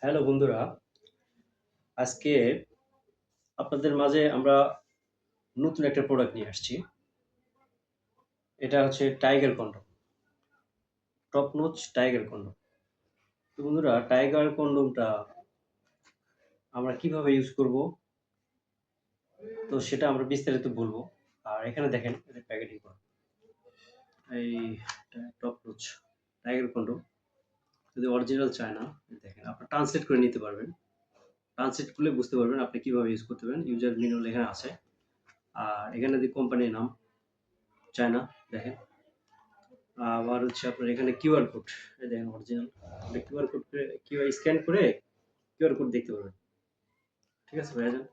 Hello বন্ধুরা, আজকে আপনাদের মাঝে আমরা নতুন একটা প্রোডাক্ট নিয়ে আসছি। এটা হচ্ছে tiger condom, top notch tiger condom. তো বন্ধুরা, টাইগার কন্ডমটা আমরা কিভাবে ইউজ করব, তো সেটা আমরা বিস্তারিত বলবো। আর এখানে দেখেন এটা প্যাকেটিং করা। এই টপ নোচ টাইগার কন্ডম যদি অরিজিনাল চায় না, দেখেন আপনারা ট্রান্সলেট করে নিতে পারবেন। ট্রান্সলেট করলে বুঝতে পারবেন আপনি কিভাবে ইউজ করতে পারবেন। ইউজার ম্যানুয়াল এখানে আছে। আর এখানে যদি কোম্পানির নাম চায়না দেখেন। আবার হচ্ছে আপনার এখানে কিউআর কোড, এই দেখেন অরিজিনাল। কিউআর কোড করে কিউআর স্ক্যান করে কিউআর কোড দেখতে পারবেন। ঠিক আছে ভাইজান?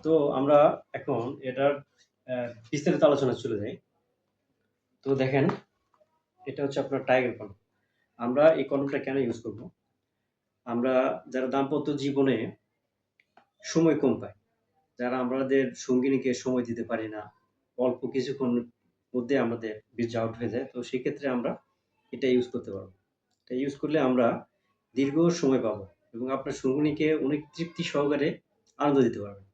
তো আমরা এখন এটার বিস্তারিত আলোচনা চলে যাই। তো দেখেন এটা হচ্ছে আপনার টাইগার কন্ডম। আমরা এই কন্ডমটা কেন ইউজ করব? আমরা যারা দাম্পত্য জীবনে সময় কম পাই, যারা আমাদের সঙ্গিনীকে সময় দিতে পারি না, অল্প কিছুক্ষণের মধ্যে আমাদের বীর্য আউট হয়ে যায়। তো সেক্ষেত্রে আমরা এটা ইউজ করতে পারবো। এটা ইউজ করলে আমরা দীর্ঘ সময় পাবো এবং আপনার সঙ্গিনীকে অনেক তৃপ্তি সহকারে আনন্দ দিতে পারবেন।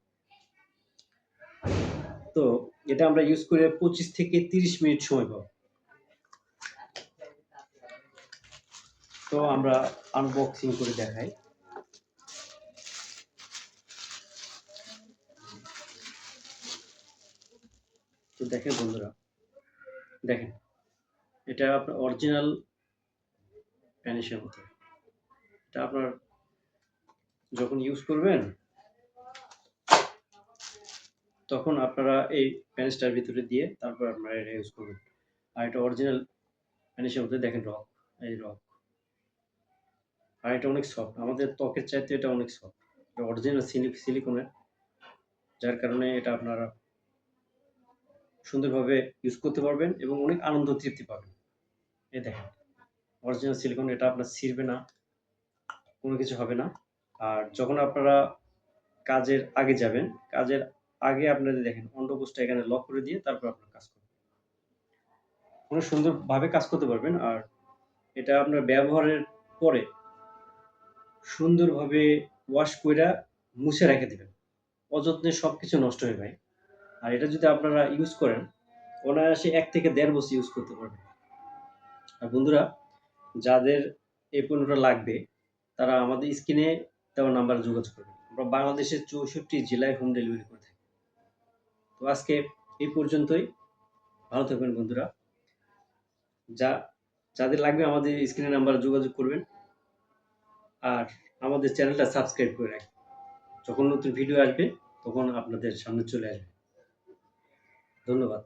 তো এটা আমরা ইউজ করে 25 থেকে 30 মিনিট সময় পাবো। তো আমরা আনবক্সিং করে দেখাই। তো দেখেন বন্ধুরা, দেখেন এটা আপনার অরিজিনাল প্যানিসের মতো। এটা আপনার যখন ইউজ করবেন তখন আপনারা এই প্যানিসটার ভিতরে দিয়ে তারপর আপনারা এটা ইউজ করবেন। আর এটা অরিজিনাল প্যানিসের মধ্যে দেখেন রক, এই রক। আর এটা অনেক সফট, আমাদের ত্বকের চাইতে এটা অনেক সফট। এটা অরিজিনাল সিলিকনের, যার কারণে এটা আপনারা সুন্দরভাবে ইউজ করতে পারবেন এবং অনেক আনন্দ তৃপ্তি পাবেন। এই দেখেন অরিজিনাল সিলিকন, এটা আপনার ছিঁড়বে না, কোনো কিছু হবে না। আর যখন আপনারা কাজের আগে যাবেন, কাজের আগে আপনারা দেখেন অন্ডকোষটা এখানে লক করে দিয়ে তারপর আপনার কাজ করবেন। অনেক সুন্দরভাবে কাজ করতে পারবেন। আর এটা আপনার ব্যবহারের পরে সুন্দরভাবে ওয়াশ কইরা মুছে রেখে দিবেন। অযত্নে সবকিছু নষ্ট হয়ে যায়। আর এটা যদি আপনারা ইউজ করেন, অনায়াসে ১ থেকে ১.৫ বছর ইউজ করতে পারবেন। আর বন্ধুরা, যাদের এই পণ্যটা লাগবে তারা আমাদের স্ক্রিনে দেওয়া নাম্বারে যোগাযোগ করবেন। আমরা বাংলাদেশের ৬৪ জেলায় হোম ডেলিভারি করে থাকি। তো আজকে এই পর্যন্তই। ভালো থাকবেন বন্ধুরা। যা যাদের লাগবে আমাদের স্ক্রিনে নাম্বারে যোগাযোগ করবেন। আর আমাদের চ্যানেলটা সাবস্ক্রাইব করে রাখবেন। যখন নতুন ভিডিও আসবে তখন আপনাদের সামনে চলে আসবে। ধন্যবাদ।